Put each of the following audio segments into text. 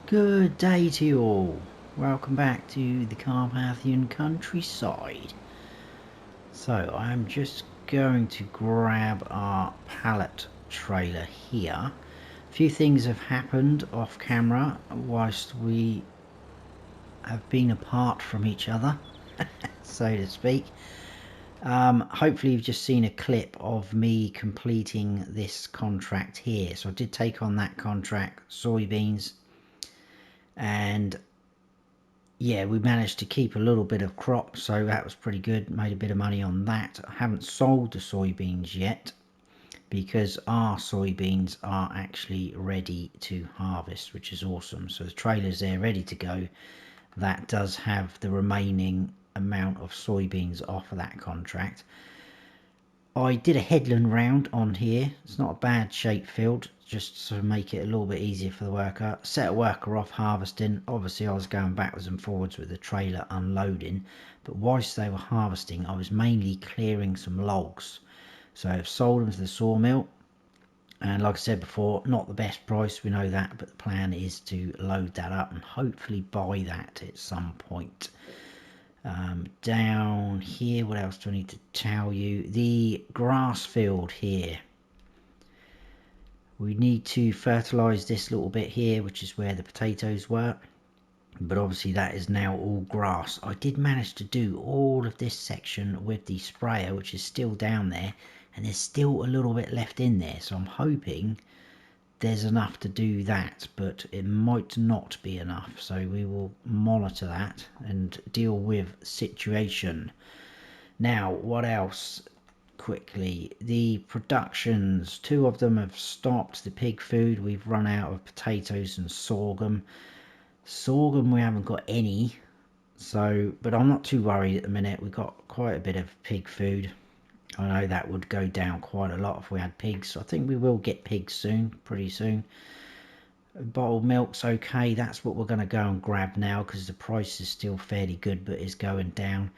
Good day to you all. Welcome back to the Carpathian countryside. So I'm just going to grab our pallet trailer here. A few things have happened off camera whilst we have been apart from each other, so to speak. Hopefully you've just seen a clip of me completing this contract here. So I did take on that contract, soybeans, and yeah, we managed to keep a little bit of crop, so that was pretty good. Made a bit of money on that. I haven't sold the soybeans yet because our soybeans are actually ready to harvest, which is awesome. So the trailer's there ready to go. That does have the remaining amount of soybeans off of that contract. I did a headland round on here. It's not a bad shaped field, just to make it a little bit easier for the worker. Set a worker off harvesting. Obviously I was going backwards and forwards with the trailer unloading, but whilst they were harvesting I was mainly clearing some logs. So I've sold them to the sawmill, and like I said before, not the best price, we know that, but the plan is to load that up and hopefully buy that at some point. Down here, what else do I need to tell you? The grass field here, we need to fertilize this little bit here, which is where the potatoes were, but obviously that is now all grass. I did manage to do all of this section with the sprayer, which is still down there, and there's still a little bit left in there, so I'm hoping there's enough to do that, but it might not be enough, so we will monitor that and deal with situation. Now, what else? Quickly, the productions, 2 of them have stopped. The pig food, we've run out of potatoes and sorghum. We haven't got any, so, but I'm not too worried at the minute. We've got quite a bit of pig food. I know that would go down quite a lot if we had pigs. I think we will get pigs soon, pretty soon. Bottled milk's okay. That's what we're going to go and grab now because the price is still fairly good, but it's going down.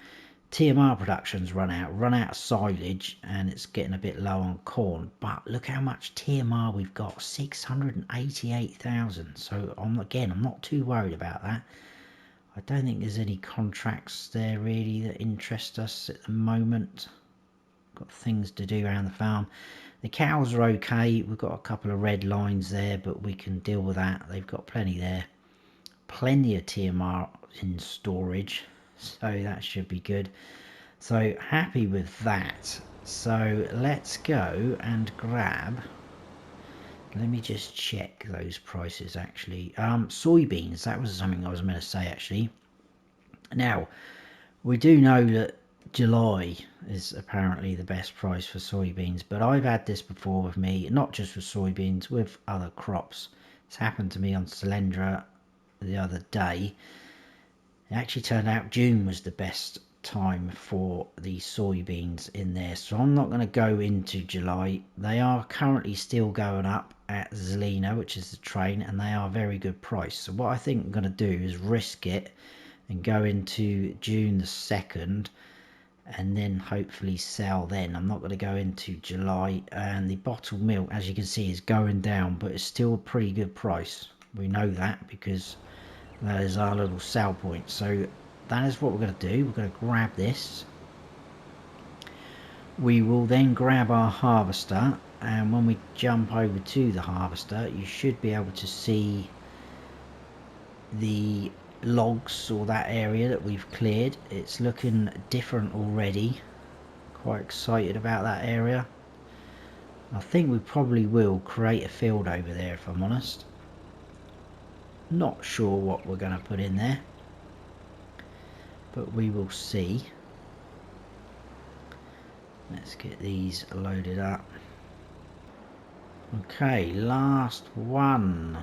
TMR production's run out of silage, and it's getting a bit low on corn. But look how much TMR we've got, 688,000. So I'm not too worried about that. I don't think there's any contracts there really that interest us at the moment. Got things to do around the farm. The cows are okay. We've got a couple of red lines there, but we can deal with that. They've got plenty there. Plenty of TMR in storage, so that should be good. So happy with that. So let's go and grab, let me just check those prices actually. Soybeans, that was something I was meant to say actually. Now, we do know that July is apparently the best price for soybeans, but I've had this before with me, not just with soybeans, with other crops. It's happened to me on Cylindra the other day. It actually turned out June was the best time for the soybeans in there, so I'm not going to go into July. They are currently still going up at Zelina, which is the train, and they are a very good price. So what I think I'm going to do is risk it and go into June the 2nd and then hopefully sell then. I'm not going to go into July. And the bottled milk, as you can see, is going down, but it's still a pretty good price. We know that because that is our little sell point. So that is what we're going to do. We're going to grab this. We will then grab our harvester, and when we jump over to the harvester, you should be able to see the logs, or that area that we've cleared. It's looking different already. Quite excited about that area. I think we probably will create a field over there, if I'm honest. Not sure what we're going to put in there, but we will see. Let's get these loaded up. Okay, last one.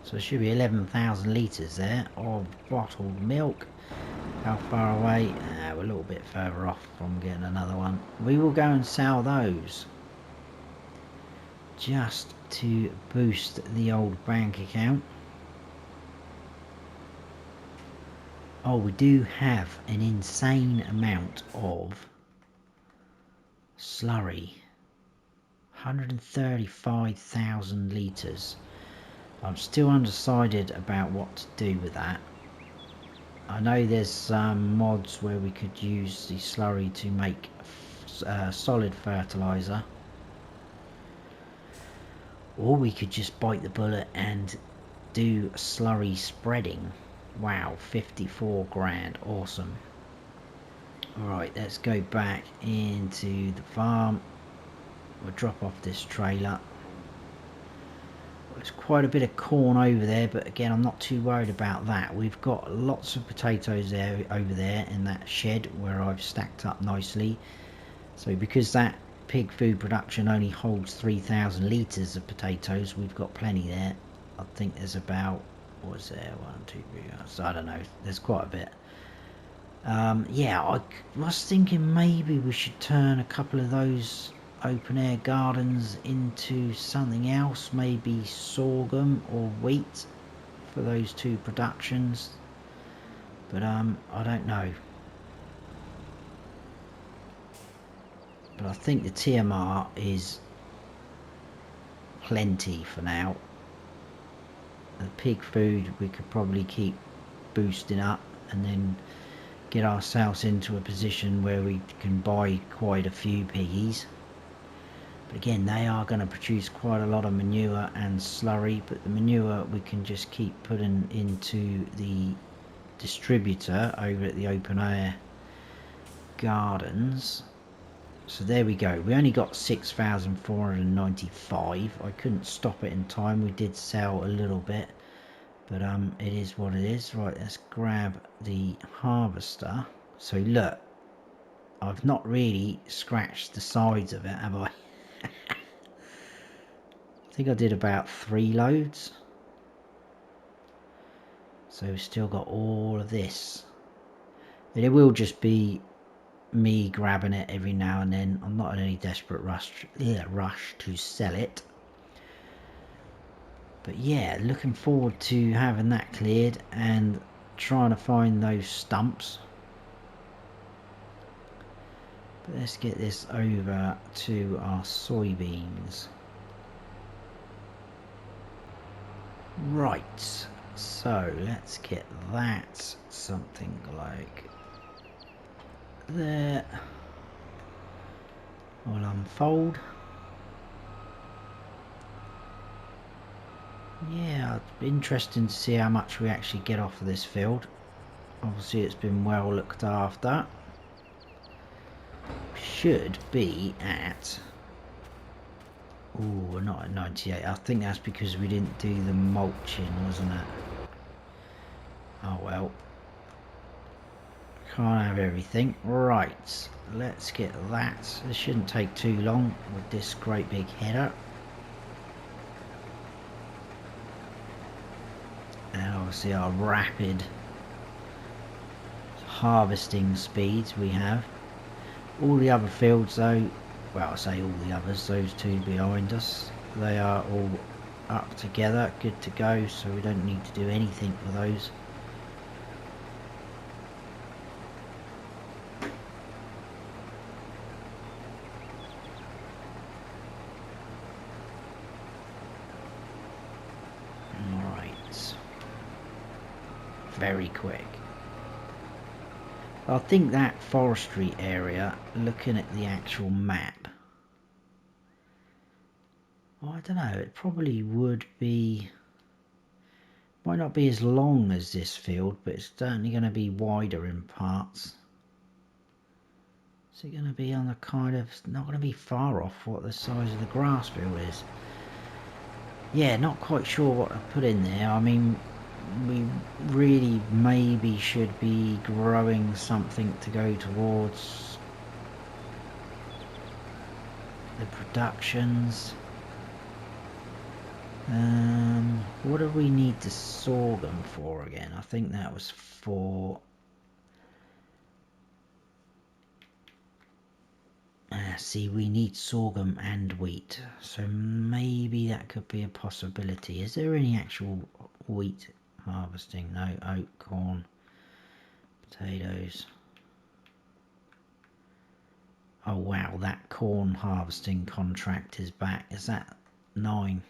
So it should be 11,000 litres there of bottled milk. How far away? We're a little bit further off from getting another one. We will go and sell those, just to boost the old bank account. Oh, we do have an insane amount of slurry. 135,000 litres. I'm still undecided about what to do with that. I know there's some mods where we could use the slurry to make solid fertilizer, or we could just bite the bullet and do slurry spreading. Wow, 54 grand, awesome. Alright, let's go back into the farm. We'll drop off this trailer. There's quite a bit of corn over there, but again, I'm not too worried about that. We've got lots of potatoes there over there in that shed where I've stacked up nicely. So because that pig food production only holds 3,000 litres of potatoes, we've got plenty there. I think there's about, what was there, 1, 2, 3, so I don't know, there's quite a bit. Yeah, I was thinking maybe we should turn a couple of those open air gardens into something else, maybe sorghum or wheat for those two productions, but I don't know. But I think the TMR is plenty for now. The pig food we could probably keep boosting up and then get ourselves into a position where we can buy quite a few piggies. But again, they are going to produce quite a lot of manure and slurry, but the manure we can just keep putting into the distributor over at the open air gardens. So there we go, we only got 6,495. I couldn't stop it in time, we did sell a little bit, but it is what it is. Right, let's grab the harvester. So look, I've not really scratched the sides of it, have I? I think I did about 3 loads. So we've still got all of this. And it will just be me grabbing it every now and then. I'm not in any desperate rush to sell it. But yeah, looking forward to having that cleared and trying to find those stumps. But let's get this over to our soybeans. Right, so let's get that something like there. I'll unfold. Yeah, it's interesting to see how much we actually get off of this field. Obviously it's been well looked after. Should be at, oh, we're not at 98. I think that's because we didn't do the mulching, wasn't it? Oh well, can't have everything. Right, let's get that. This shouldn't take too long with this great big header. And obviously our rapid harvesting speeds we have. All the other fields though, well I say all the others, those two behind us, they are all up together, good to go, so we don't need to do anything with those. Alright, very quick. I think that forestry area, looking at the actual map, well, I don't know, it probably would be, might not be as long as this field, but it's certainly going to be wider in parts. Is it going to be on a kind of, not going to be far off what the size of the grass field is. Yeah, not quite sure what to put in there. I mean, we really maybe should be growing something to go towards the productions. What do we need the sorghum for again? I think that was for see, we need sorghum and wheat, so maybe that could be a possibility. Is there any actual wheat harvesting? No. Oat, corn, potatoes. Oh wow, that corn harvesting contract is back. Is that 9?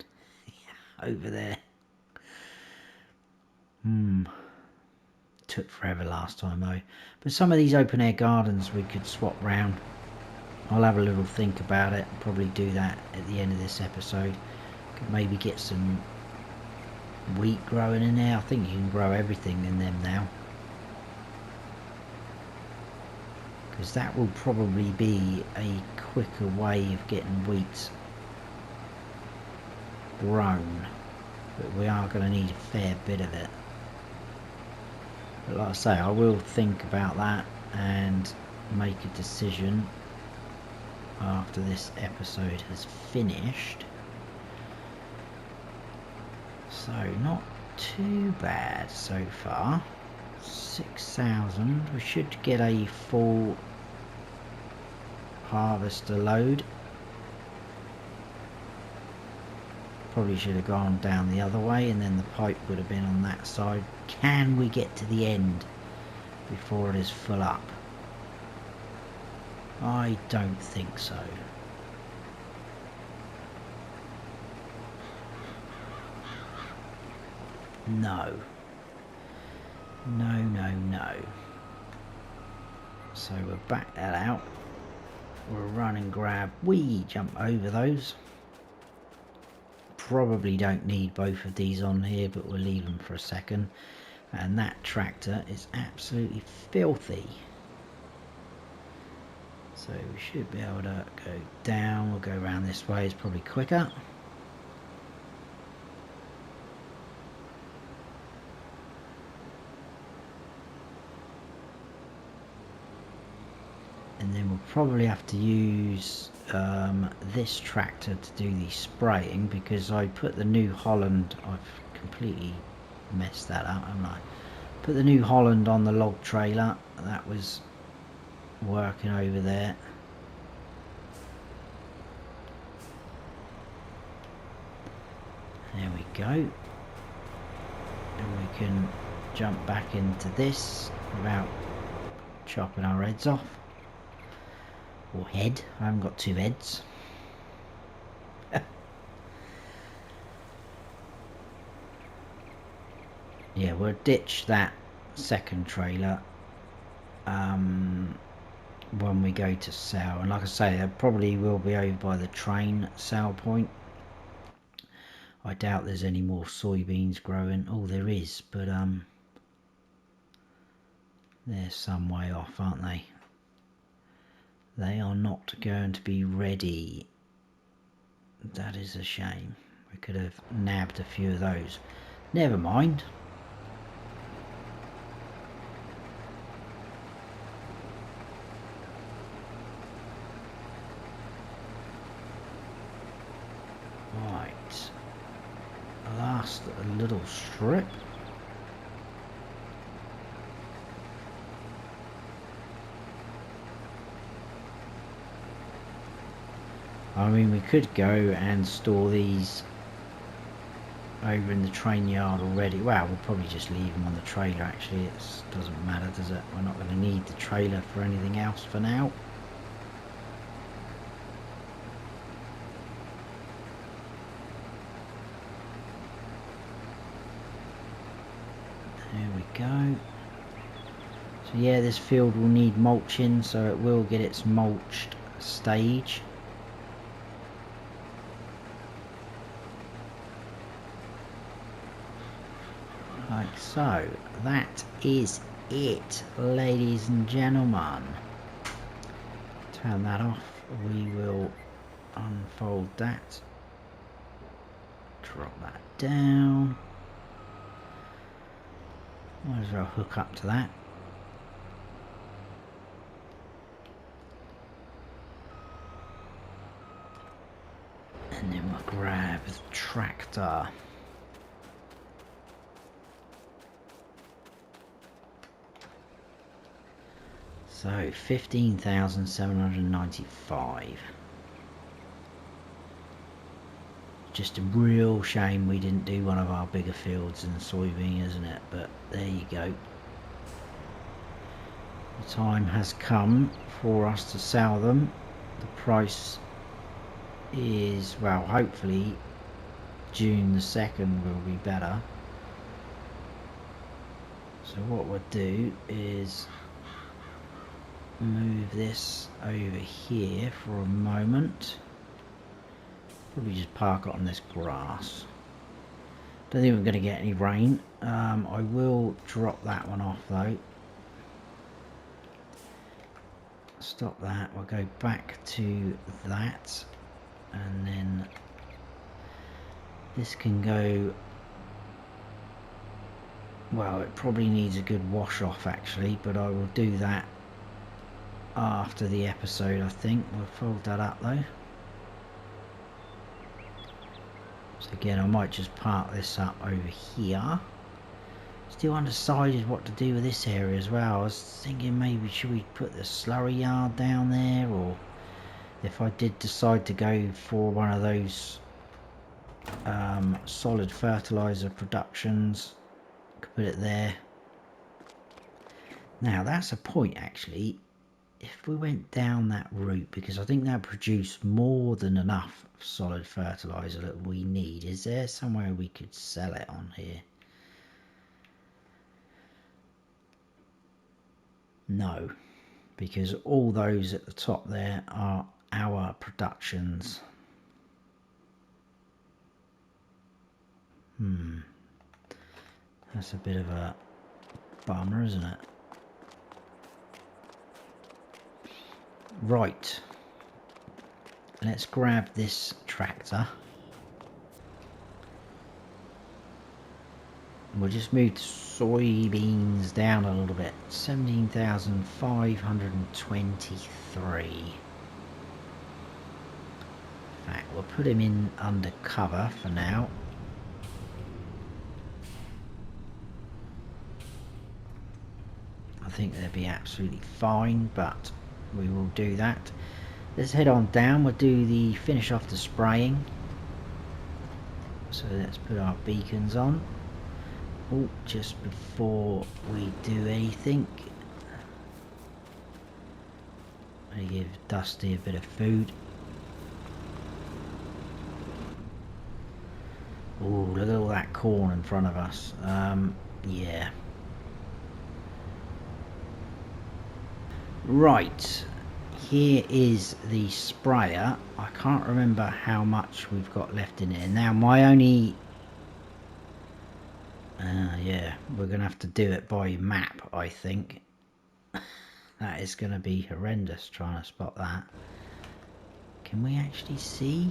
Yeah, over there. Took forever last time though. But some of these open air gardens we could swap round. I'll have a little think about it. Probably do that at the end of this episode. Could maybe get some wheat growing in there. I think you can grow everything in them now. Because that will probably be a quicker way of getting wheat grown. But we are going to need a fair bit of it. But like I say, I will think about that and make a decision after this episode has finished. So not too bad so far. 6,000. We should get a full harvester load. Probably should have gone down the other way and then the pipe would have been on that side. Can we get to the end before it is full up? I don't think so. No. No. So we'll back that out. We'll run and grab. We jump over those. Probably don't need both of these on here, but we'll leave them for a second. And that tractor is absolutely filthy. So we should be able to go down. We'll go around this way. It's probably quicker. And then we'll probably have to use this tractor to do the spraying, because I put the New Holland, I've completely messed that up, haven't I? Put the New Holland on the log trailer, that was working over there. There we go. And we can jump back into this without chopping our heads off. Or head. I haven't got two heads. Yeah, we'll ditch that second trailer when we go to sell. And like I say, I probably will be over by the train sell point. I doubt there's any more soybeans growing. Oh, there is, but they're some way off, aren't they? They are not going to be ready. That is a shame. We could have nabbed a few of those. Never mind. Right. Last little strip. I mean, we could go and store these over in the train yard already. Well, we'll probably just leave them on the trailer, actually. It doesn't matter, does it? We're not going to need the trailer for anything else for now. There we go. So yeah, this field will need mulching, so it will get its mulched stage. Like so. That is it, ladies and gentlemen. Turn that off. We will unfold that. Drop that down. Might as well hook up to that. And then we'll grab the tractor. So 15,795. Just a real shame we didn't do one of our bigger fields in the soybean, isn't it? But there you go. The time has come for us to sell them. The price is, well, hopefully June the 2nd will be better. So what we'll do is move this over here for a moment. Probably just park it on this grass. Don't think we're going to get any rain. I will drop that one off though. Stop that. We'll go back to that, and then this can go. Well, it probably needs a good wash off actually, but I will do that after the episode. I think we'll fold that up though. So again, I might just park this up over here. Still undecided what to do with this area as well. I was thinking maybe should we put the slurry yard down there, or if I did decide to go for one of those solid fertilizer productions, I could put it there. Now that's a point actually. If we went down that route, because I think that produce more than enough solid fertilizer that we need. Is there somewhere we could sell it on here? No, because all those at the top there are our productions. That's a bit of a bummer, isn't it? Right, let's grab this tractor. We'll just move the soybeans down a little bit. 17,523. In fact, we'll put him in undercover for now. I think they'll be absolutely fine, but we will do that. Let's head on down. We'll do the finish off the spraying. So let's put our beacons on. Oh, just before we do anything, I give Dusty a bit of food. Oh, look at all that corn in front of us. Yeah. Right, here is the sprayer. I can't remember how much we've got left in it. Now my only... yeah, we're going to have to do it by map, I think. That is going to be horrendous trying to spot that. Can we actually see?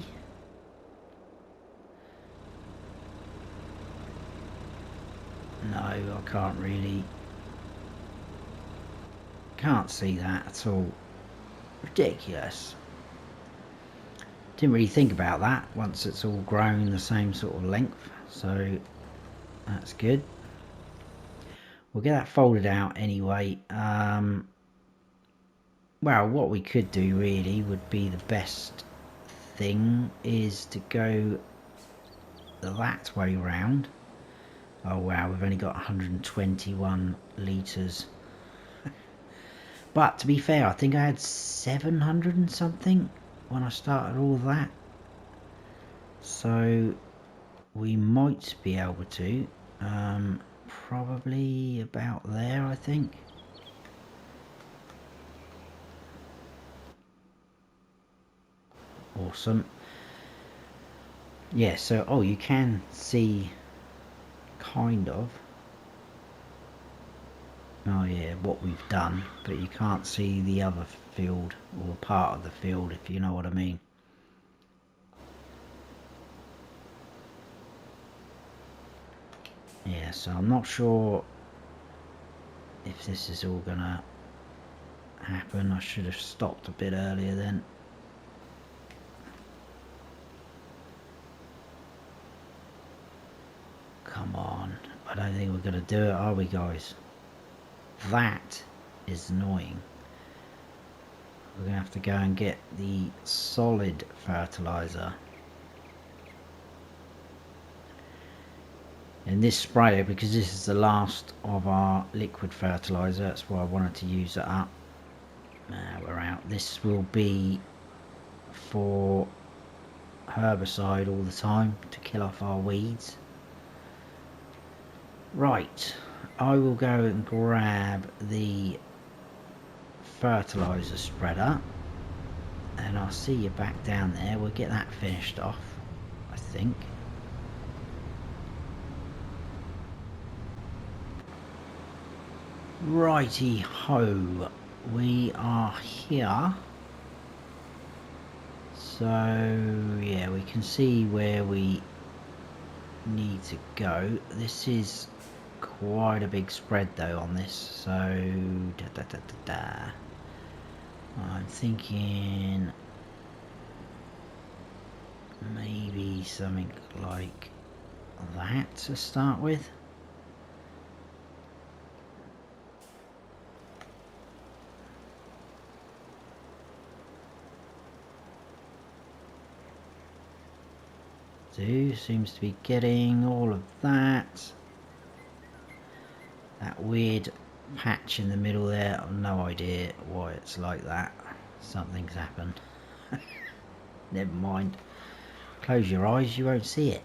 No, I can't really. Can't see that at all. Ridiculous. Didn't really think about that once it's all grown the same sort of length, so that's good. We'll get that folded out anyway. Well, what we could do really would be the best thing is to go that way round. Oh wow, we've only got 121 litres. But to be fair, I think I had 700 and something when I started all that. So we might be able to. Probably about there, I think. Awesome. Yeah, so, oh, you can see kind of. Oh yeah, what we've done, but you can't see the other field or part of the field, if you know what I mean. Yeah, so I'm not sure if this is all gonna happen. I should have stopped a bit earlier then. Come on, I don't think we're gonna do it, are we, guys? That is annoying. We're gonna have to go and get the solid fertilizer. And this sprayer, because this is the last of our liquid fertilizer, that's why I wanted to use it up. We're out. This will be for herbicide all the time to kill off our weeds. Right, I will go and grab the fertilizer spreader, and I'll see you back down there. We'll get that finished off, I think. Righty ho, we are here. So yeah, we can see where we need to go. This is quite a big spread though on this, so I'm thinking maybe something like that to start with. Seems to be getting all of that. That weird patch in the middle there, I've no idea why it's like that. Something's happened. Never mind. Close your eyes, you won't see it.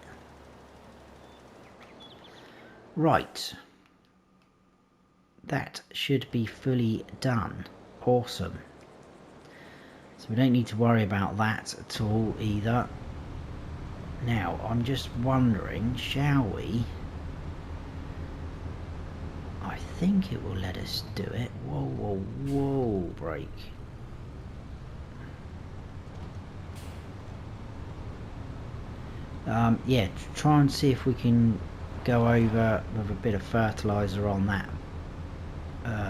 Right. That should be fully done. Awesome. So we don't need to worry about that at all either. Now, I'm just wondering, shall we? I think it will let us do it. Whoa, whoa, whoa, break. Yeah, try and see if we can go over with a bit of fertilizer on that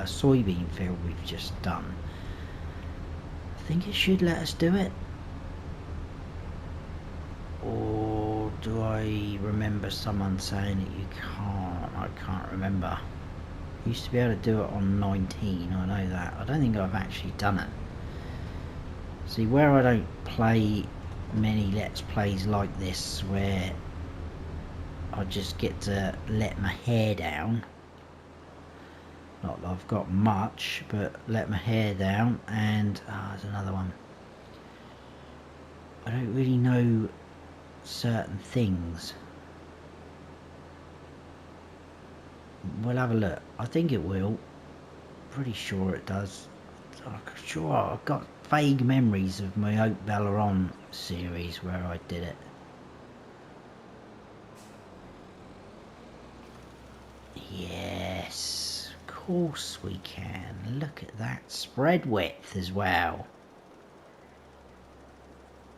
soybean field we've just done. I think it should let us do it. Or do I remember someone saying that you can't? I can't remember. Used to be able to do it on 19, I know that. I don't think I've actually done it. See, where I don't play many Let's Plays like this, where I just get to let my hair down. Not that I've got much, but let my hair down, and there's another one. I don't really know certain things. We'll have a look. I think it will. Pretty sure it does. I'm sure I've got vague memories of my Oak Belleron series where I did it. Yes, of course we can. Look at that spread width as well.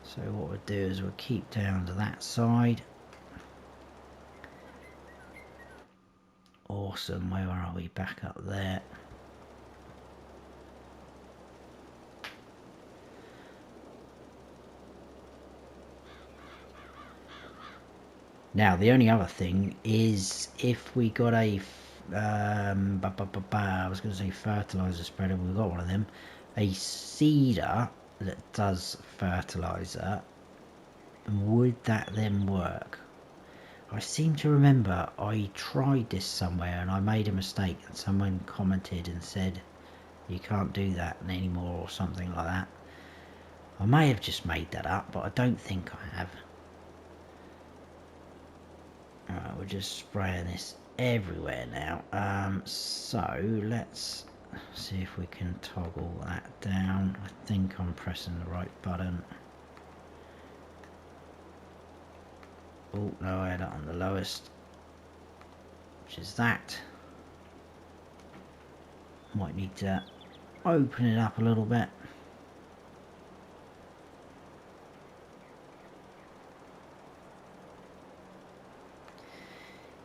So what we'll do is we'll keep down to that side. Awesome, where are we? Back up there. Now the only other thing is if we got a I was going to say fertilizer spreader, we've got one of them, a seeder that does fertilizer, would that then work? I seem to remember I tried this somewhere and I made a mistake and someone commented and said you can't do that anymore or something like that. I may have just made that up, but I don't think I have. Alright, we're just spraying this everywhere now. So let's see if we can toggle that down. I think I'm pressing the right button. Oh no, I had it on the lowest, which is that. Might need to open it up a little bit.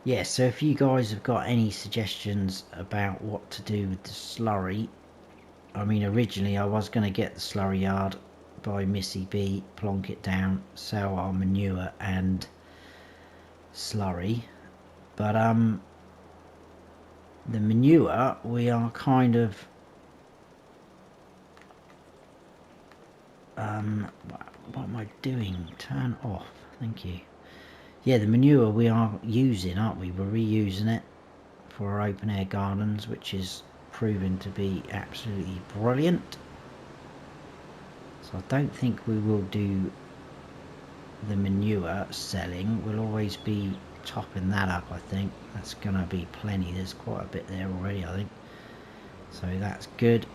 Yeah, so if you guys have got any suggestions about what to do with the slurry, I mean originally I was going to get the slurry yard by Missy B, plonk it down, sell our manure and slurry, but the manure we are kind of what am I doing? Turn off, thank you. Yeah, the manure we are using, aren't we? We're reusing it for our open air gardens, which is proven to be absolutely brilliant. So I don't think we will do the manure selling. We'll always be topping that up, I think. That's going to be plenty. There's quite a bit there already, I think. So that's good.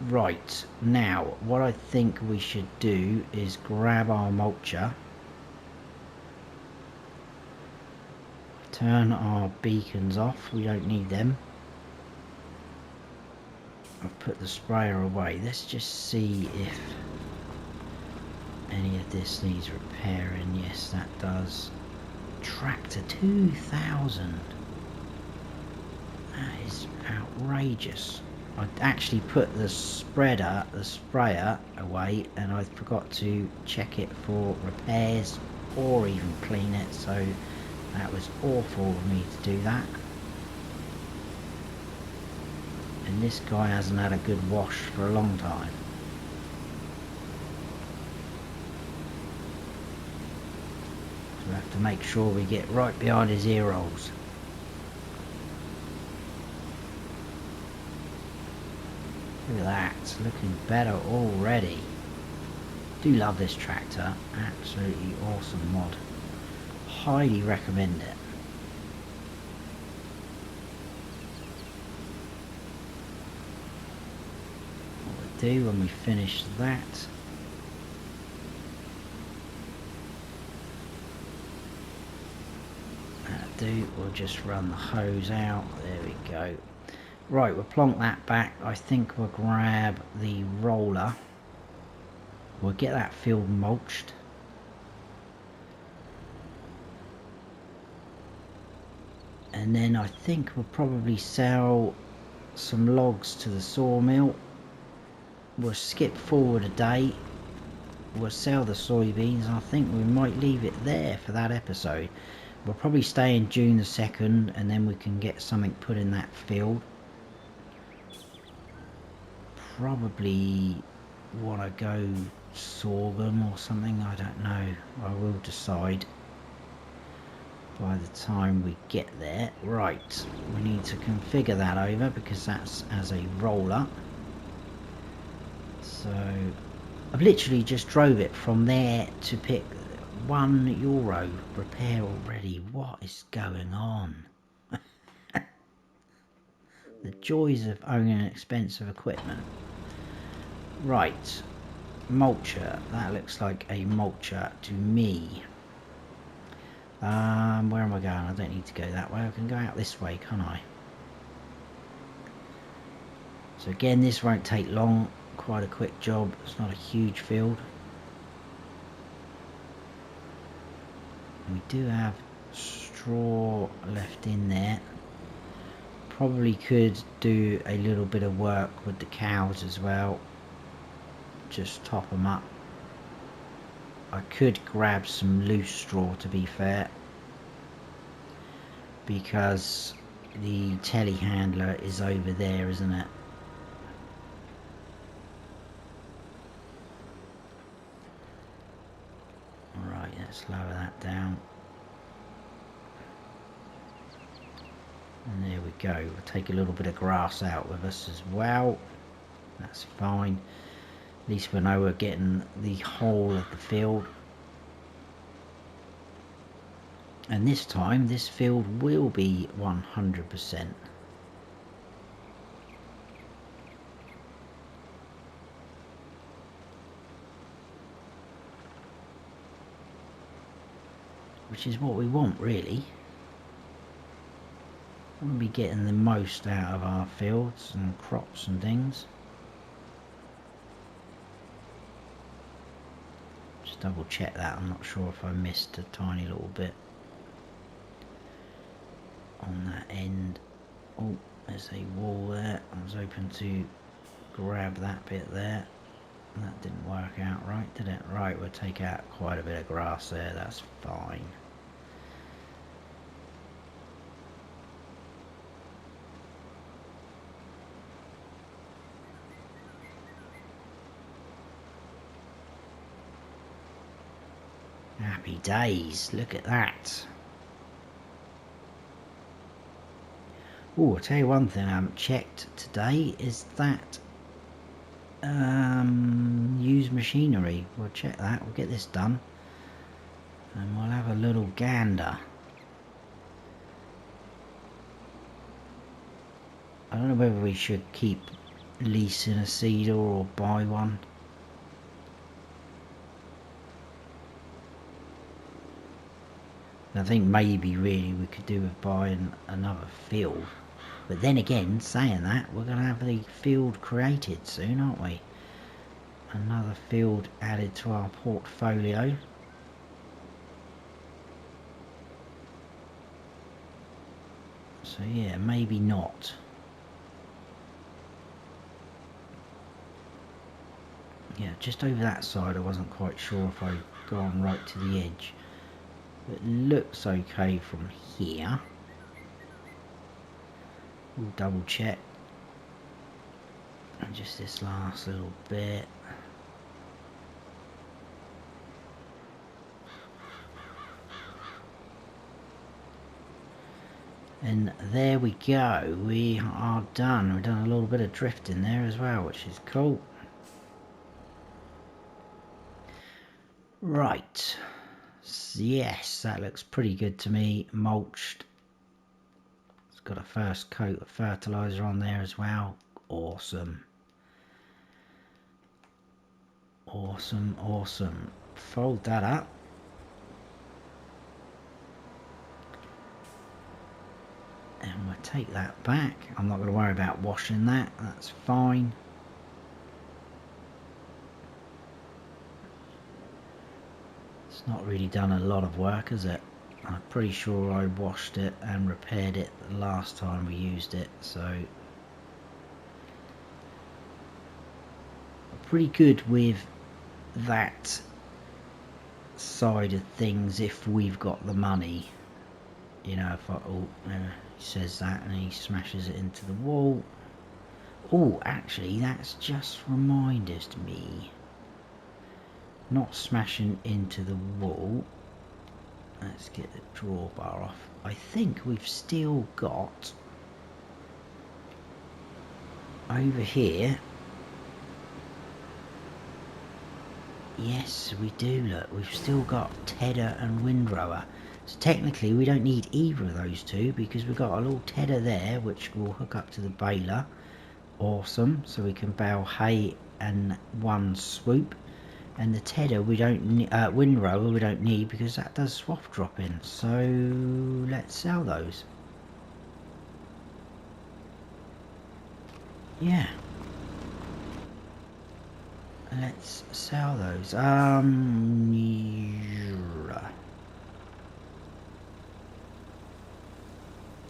Right, now what I think we should do is grab our mulcher, turn our beacons off, we don't need them. I've put the sprayer away. Let's just see if any of this needs repairing. Yes, that does. Tractor 2,000. That is outrageous. I actually put the sprayer away, and I forgot to check it for repairs or even clean it, so that was awful of me to do that. And this guy hasn't had a good wash for a long time. So we have to make sure we get right behind his ear holes. Look at that, it's looking better already. Do love this tractor, absolutely awesome mod. Highly recommend it. What we do when we finish that, we'll just run the hose out. There we go. Right, we'll plonk that back. I think we'll grab the roller. We'll get that field mulched. And then I think we'll probably sell some logs to the sawmill. We'll skip forward a day. We'll sell the soybeans. I think we might leave it there for that episode. We'll probably stay in June the 2nd, and then we can get something put in that field. Probably want to go sorghum or something, I don't know. I will decide by the time we get there. Right, we need to configure that over because that's as a roller. So I've literally just drove it from there to pick €1 repair already. What is going on? The joys of owning expensive equipment. Right, mulcher. That looks like a mulcher to me. Where am I going? I don't need to go that way. I can go out this way, can't I? So again, this won't take long. Quite a quick job. It's not a huge field. We do have straw left in there. Probably could do a little bit of work with the cows as well. Just top them up. I could grab some loose straw, to be fair, because the telehandler is over there, isn't it? Alright, let's lower that down. And there we go. We'll take a little bit of grass out with us as well. That's fine. At least we know we're getting the whole of the field. And this time, this field will be 100%. Which is what we want, really. We want to be getting the most out of our fields and crops and things. Just double check that. I'm not sure if I missed a tiny little bit on that end. Oh, there's a wall there. I was hoping to grab that bit there. That didn't work out right, did it? Right, we'll take out quite a bit of grass there. That's fine. Happy days, look at that. Oh, I'll tell you one thing I haven't checked today is that used machinery. We'll check that, we'll get this done. and we'll have a little gander. I don't know whether we should keep leasing a seeder or buy one. I think maybe really we could do with buying another field. But then again, saying that, we're going to have the field created soon, aren't we? Another field added to our portfolio. So yeah, maybe not. Yeah, just over that side I wasn't quite sure if I'd gone right to the edge. It looks okay from here. We'll double check. And just this last little bit. And there we go. We are done. We've done a little bit of drifting there as well, which is cool. Right. Yes, that looks pretty good to me. Mulched. It's got a first coat of fertilizer on there as well. Awesome. Awesome, awesome. Fold that up. And we'll take that back. I'm not going to worry about washing that. That's fine. It's not really done a lot of work, has it? I'm pretty sure I washed it and repaired it the last time we used it, so pretty good with that side of things if we've got the money. You know, if I, he says that and he smashes it into the wall. Oh, actually, that's just reminded me. Not smashing into the wall. Let's get the drawbar off. I think we've still got over here. Yes, we do. Look, we've still got tedder and windrower. So technically we don't need either of those two because we've got a little tedder there which will hook up to the baler. Awesome. So we can bale hay in one swoop. And the tedder we don't need, windrower we don't need because that does swath dropping. So let's sell those. Yeah. Let's sell those.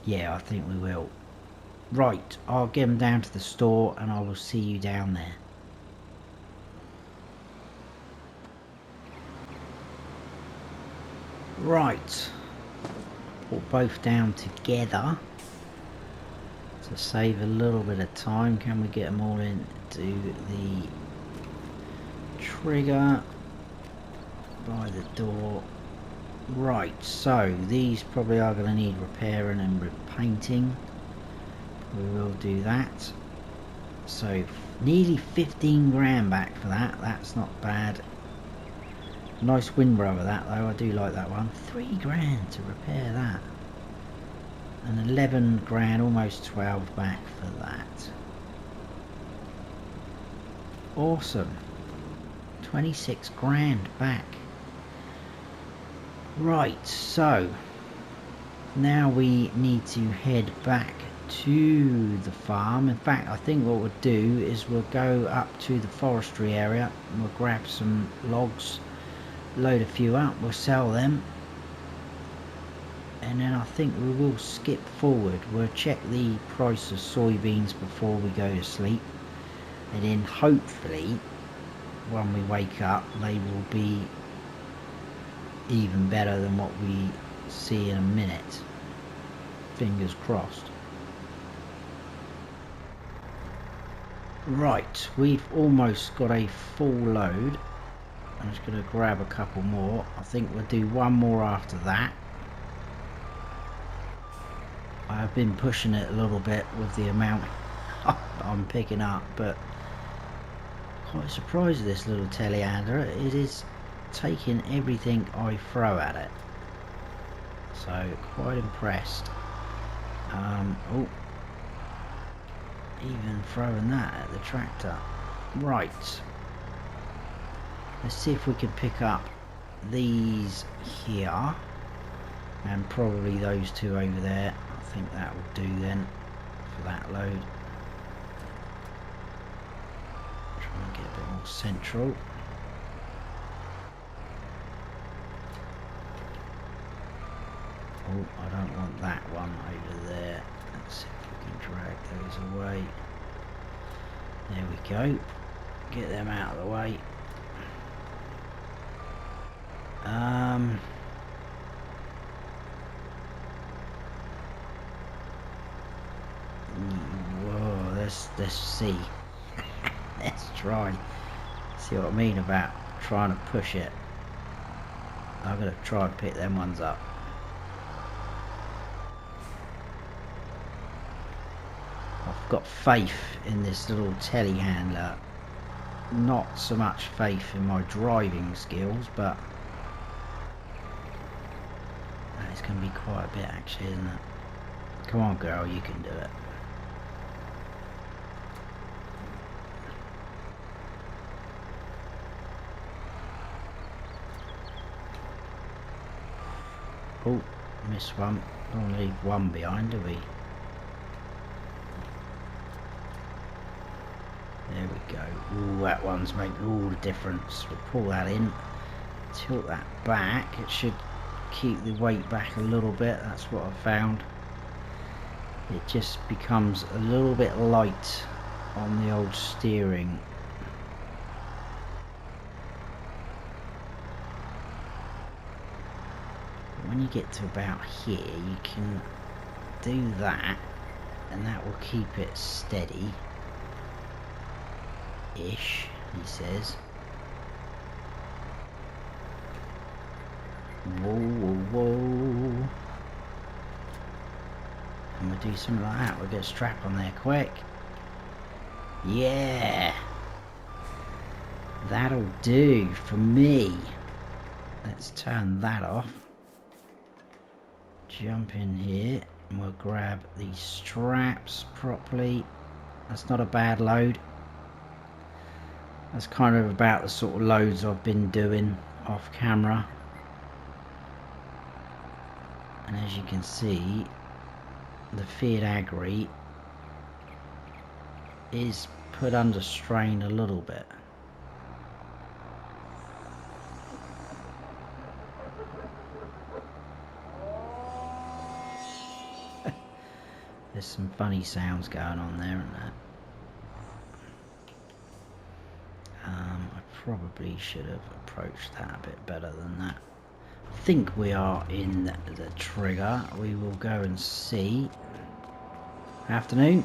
Yeah, I think we will. Right, I'll get them down to the store and I will see you down there. Right, put both down together to save a little bit of time. Can we get them all into the trigger by the door? Right, so these probably are going to need repairing and repainting. We will do that. So nearly 15 grand back for that. That's not bad. Nice windrower that though. I do like that one. 3 grand to repair that. And 11 grand, almost 12 back for that. Awesome. 26 grand back. Right, so now we need to head back to the farm. In fact, I think what we'll do is we'll go up to the forestry area and we'll grab some logs, load a few up, we'll sell them, and then I think we will skip forward. We'll check the price of soybeans before we go to sleep, and then hopefully when we wake up they will be even better than what we see in a minute. Fingers crossed. Right, we've almost got a full load. I'm just going to grab a couple more. I think we'll do one more after that. I've been pushing it a little bit with the amount I'm picking up, but quite surprised with this little teleander. It is taking everything I throw at it. So quite impressed. Oh, even throwing that at the tractor. Right. Let's see if we can pick up these here. And probably those two over there. I think that will do then for that load. Try and get a bit more central. Oh, I don't want that one over there. Let's see if we can drag those away. There we go. Get them out of the way. Whoa, let's see. Let's try. See what I mean about trying to push it. I'm gonna try and pick them ones up. I've got faith in this little telehandler. Not so much faith in my driving skills, but it's going to be quite a bit actually, isn't it? Come on girl, you can do it. Oh, missed one. Don't leave one behind, do we? There we go. Ooh, that one's making all the difference. We'll pull that in, tilt that back. It should keep the weight back a little bit. That's what I found. It just becomes a little bit light on the old steering. When you get to about here, you can do that, and that will keep it steady. Ish, he says. Whoa, whoa, whoa. I'm gonna do something like that. We'll get a strap on there quick. Yeah, that'll do for me. Let's turn that off. Jump in here and we'll grab these straps properly. That's not a bad load. That's kind of about the sort of loads I've been doing off camera. And as you can see, the Fiat Agri is put under strain a little bit. There's some funny sounds going on there, isn't there? I probably should have approached that a bit better than that. I think we are in the trigger. We will go and see. Afternoon.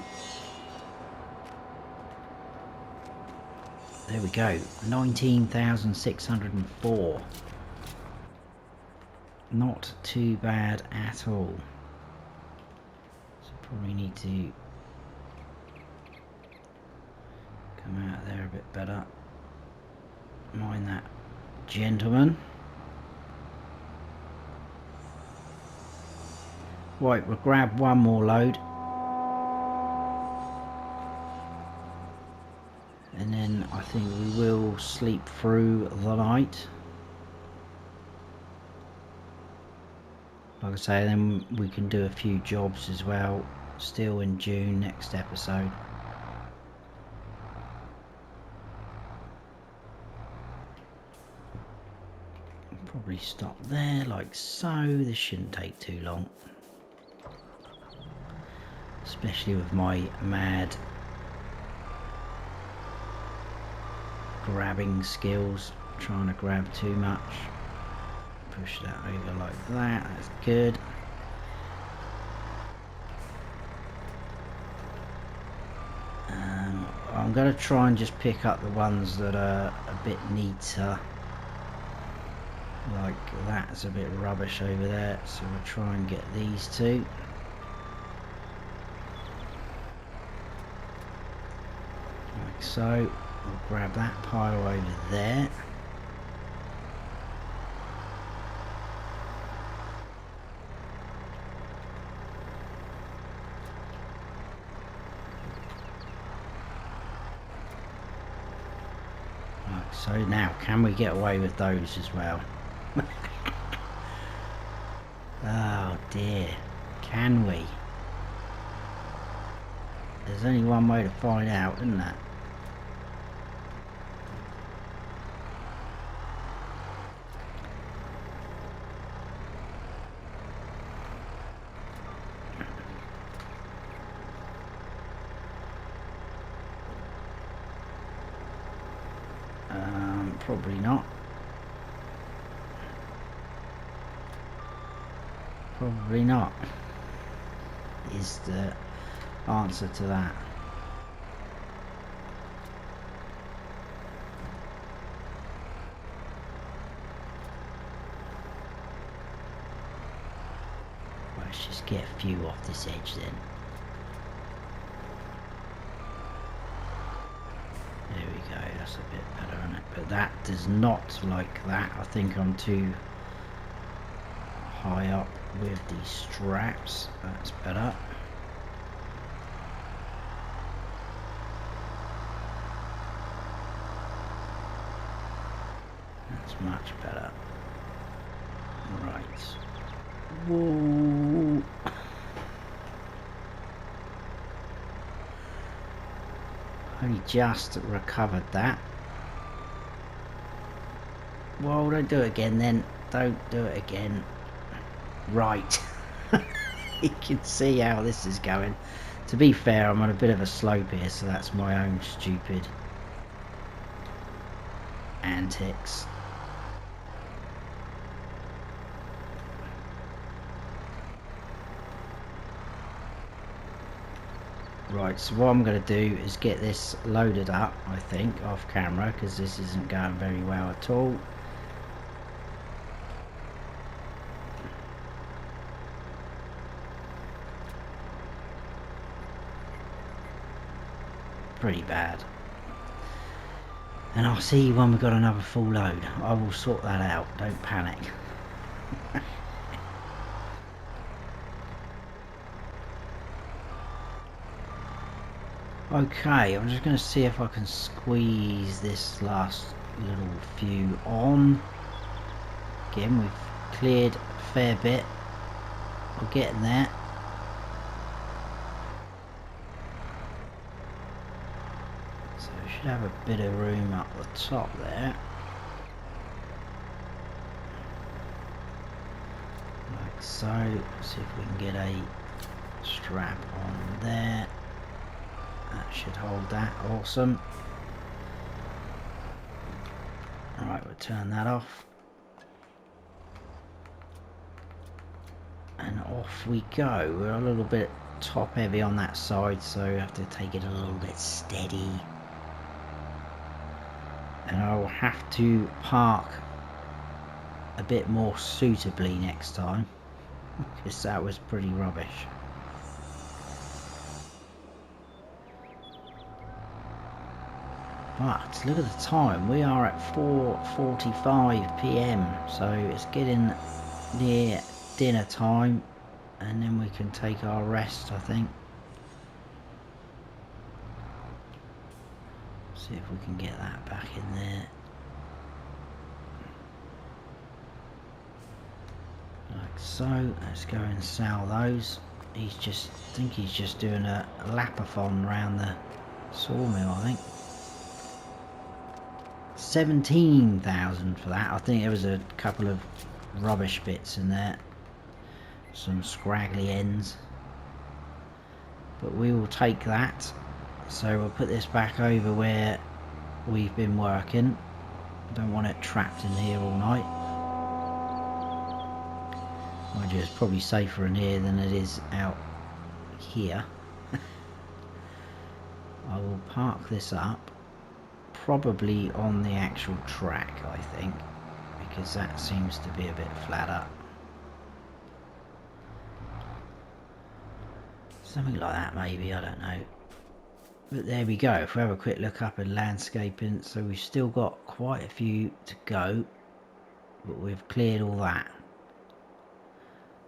There we go. 19,604. Not too bad at all. So probably need to come out there a bit better. Mind that gentleman. Right, we'll grab one more load. And then I think we will sleep through the night. Like I say, then we can do a few jobs as well. Still in June, next episode. Probably stop there like so. This shouldn't take too long, especially with my mad grabbing skills. Trying to grab too much. Push that over like that. That's good. I'm going to try and just pick up the ones that are a bit neater. Like that's a bit rubbish over there, so we'll try and get these two. Like so. We'll grab that pile over there. So now, can we get away with those as well? Oh dear, can we? There's only one way to find out, isn't there? Probably not. Probably not is the answer to that. Well, let's just get a few off this edge then. There we go, that's a bit better on it, but that does not like that. I think I'm too high up with these straps. That's better. That's much better. Right. Whoa. Only just recovered that. Well, don't do it again then. Don't do it again. Right. You can see how this is going. To be fair, I'm on a bit of a slope here, so that's my own stupid antics. Right, so what I'm going to do is get this loaded up, I think, off camera, because this isn't going very well at all. Pretty bad. And I'll see you when we've got another full load. I will sort that out, don't panic. Okay, I'm just going to see if I can squeeze this last little few on. Again, we've cleared a fair bit. We're getting there. So we should have a bit of room up the top there. Like so. See if we can get a strap on there. That should hold that. Awesome. Alright, we'll turn that off. And off we go. We're a little bit top heavy on that side, so we have to take it a little bit steady. And I'll have to park a bit more suitably next time, because that was pretty rubbish. But look at the time, we are at 4:45 PM, so it's getting near dinner time, and then we can take our rest, I think. See if we can get that back in there. Like so. Let's go and sell those. He's just, I think he's just doing a lapathon around the sawmill, I think. 17,000 for that. I think there was a couple of rubbish bits in there, some scraggly ends, but we will take that. So we'll put this back over where we've been working. Don't want it trapped in here all night. Mind you, it's probably safer in here than it is out here. I will park this up probably on the actual track, I think, because that seems to be a bit flatter. Something like that maybe, I don't know. But there we go. If we have a quick look up in landscaping, so we've still got quite a few to go, but we've cleared all that.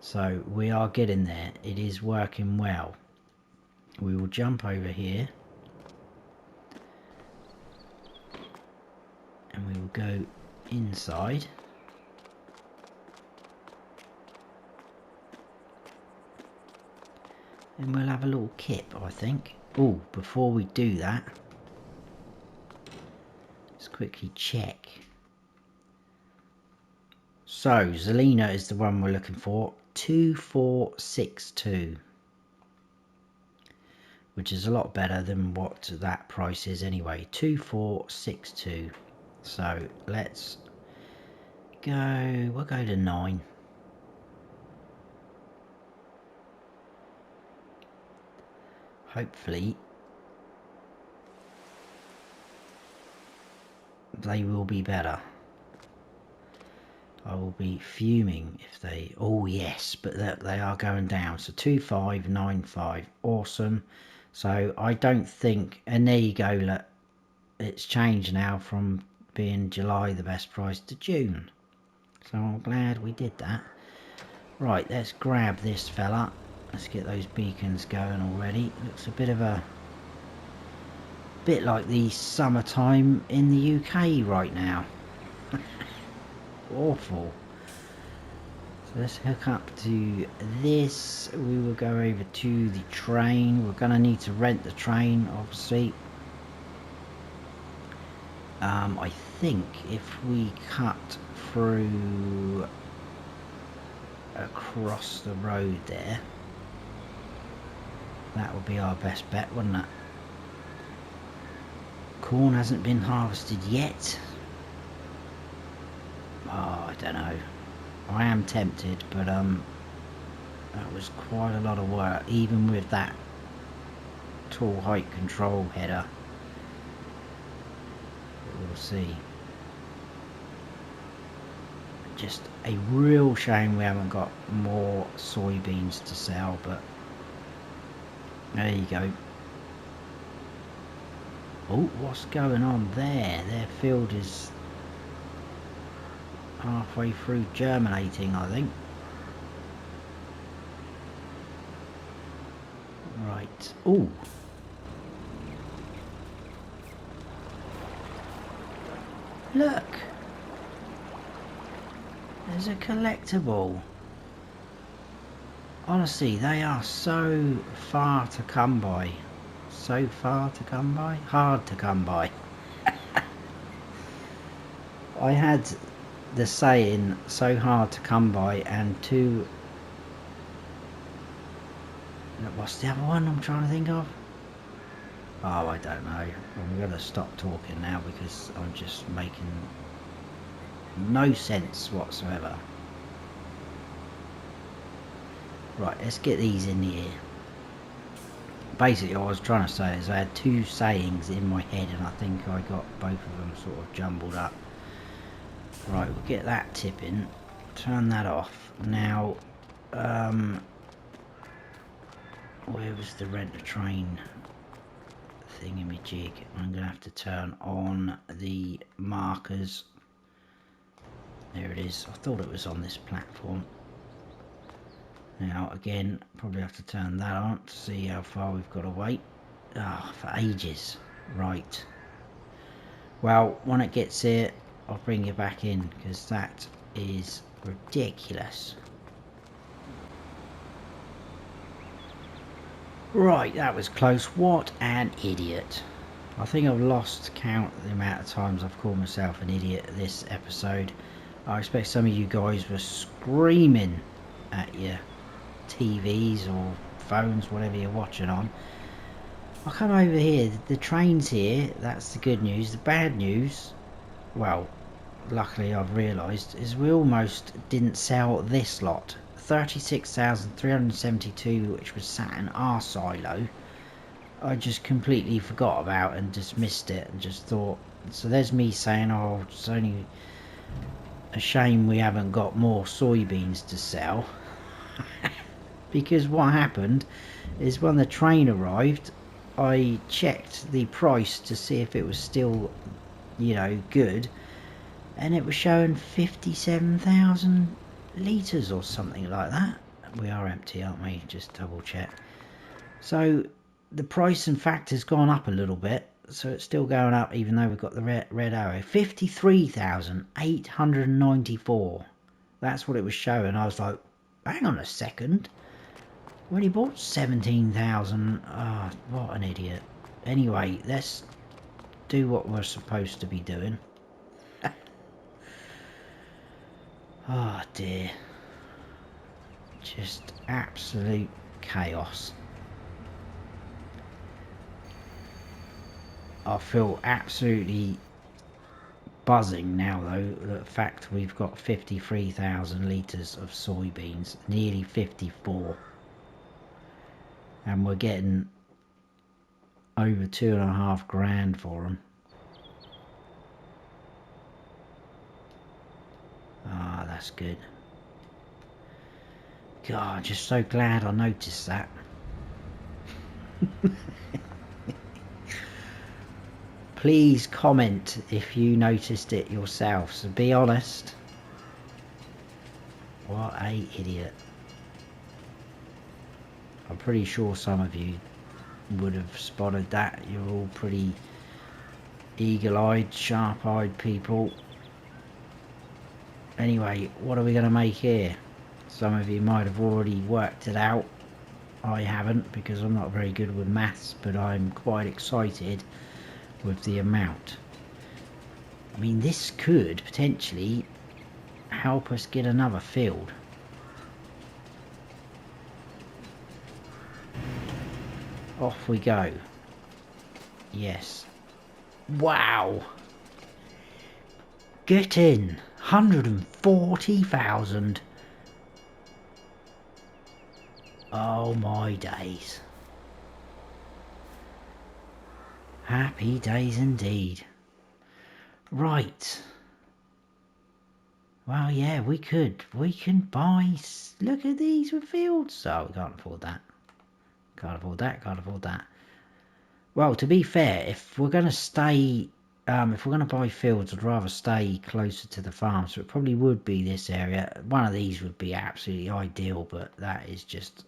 So we are getting there. It is working well. We will jump over here. And and we will go inside. And we'll have a little kip, I think. Oh, before we do that, let's quickly check. So, Zelina is the one we're looking for. 2462. Which is a lot better than what that price is anyway. 2462. So, let's go. We'll go to 9. Hopefully they will be better. I will be fuming if they... Oh yes, but they are going down. So 2595, awesome. So I don't think... And there you go, look. It's changed now from being July the best price to June. So I'm glad we did that. Right, let's grab this fella. Let's get those beacons going already. Looks a bit of a... bit like the summertime in the UK right now. Awful. So let's hook up to this. We will go over to the train. We're going to need to rent the train, obviously. I think if we cut through across the road there, that would be our best bet, wouldn't it? Corn hasn't been harvested yet. Oh, I don't know. I am tempted, but that was quite a lot of work, even with that tall height control header. But we'll see. Just a real shame we haven't got more soybeans to sell, but there you go. Oh, what's going on there? Their field is halfway through germinating, I think. Right. Oh. Look. There's a collectible. Honestly, they are so far to come by. So far to come by? Hard to come by. I had the saying, so hard to come by, and two... What's the other one I'm trying to think of? Oh, I don't know. I'm going to stop talking now because I'm just making no sense whatsoever. Right, let's get these in the air. Basically, what I was trying to say is I had two sayings in my head, and I think I got both of them sort of jumbled up. Right, we'll get that tipping. Turn that off. Now, where was the rent-a-train thingamajig? I'm going to have to turn on the markers. There it is. I thought it was on this platform. Now, again, probably have to turn that on to see how far we've got to wait. Ah, for ages. Right. Well, when it gets here, I'll bring you back in, because that is ridiculous. Right, that was close. What an idiot. I think I've lost count of the amount of times I've called myself an idiot this episode. I expect some of you guys were screaming at your TVs or phones, whatever you're watching on. I come over here, the train's here, that's the good news. The bad news, well, luckily I've realised, is we almost didn't sell this lot. 36,372, which was sat in our silo. I just completely forgot about and dismissed it and just thought, so there's me saying, oh, it's only a shame we haven't got more soybeans to sell. Because what happened is when the train arrived, I checked the price to see if it was still, you know, good, and it was showing 57,000 litres or something like that. We are empty, aren't we? Just double check. So the price in fact has gone up a little bit, so it's still going up even though we've got the red arrow. 53,894. That's what it was showing. I was like, hang on a second. We only bought 17,000. Oh, what an idiot. Anyway, let's do what we're supposed to be doing. Oh dear. Just absolute chaos. I feel absolutely buzzing now though, the fact we've got 53,000 litres of soybeans, nearly 54, and we're getting over 2.5 grand for them. Ah, that's good. God, just so glad I noticed that. Please comment if you noticed it yourself, so be honest. What a idiot. I'm pretty sure some of you would have spotted that. You're all pretty eagle-eyed, sharp-eyed people. Anyway, what are we going to make here? Some of you might have already worked it out. I haven't, because I'm not very good with maths, but I'm quite excited with the amount. I mean, this could potentially help us get another field. Off we go. Yes. Wow. Get in. 140,000. Oh my days. Happy days indeed. Right. Well, yeah, we can buy, look at these with fields. Oh, we can't afford that. Can't afford that, can't afford that. Well, to be fair, if we're going to stay, if we're going to buy fields, I'd rather stay closer to the farm. So it probably would be this area. One of these would be absolutely ideal, but that is just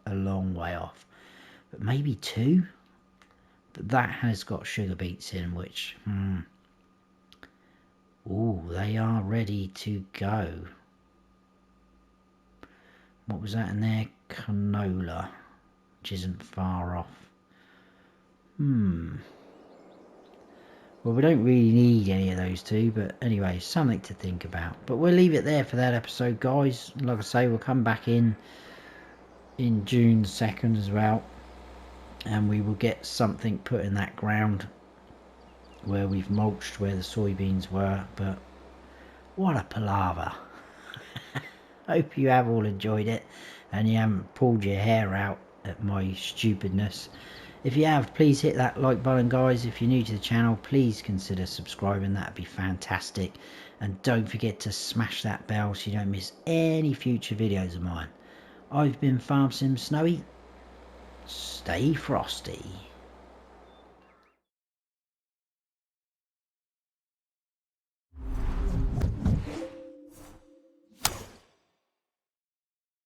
a long way off. But maybe two? But that has got sugar beets in, which, ooh, they are ready to go. What was that in there? Canola, which isn't far off. Well, we don't really need any of those two, but anyway, something to think about. But we'll leave it there for that episode, guys. Like I say, we'll come back in June 2nd as well, and we will get something put in that ground where we've mulched where the soybeans were. But what a palaver. Hope you have all enjoyed it and you haven't pulled your hair out at my stupidness. If you have, please hit that like button, guys. If you're new to the channel, please consider subscribing. That'd be fantastic. And don't forget to smash that bell so you don't miss any future videos of mine. I've been Farm Sim Snowy. Stay frosty.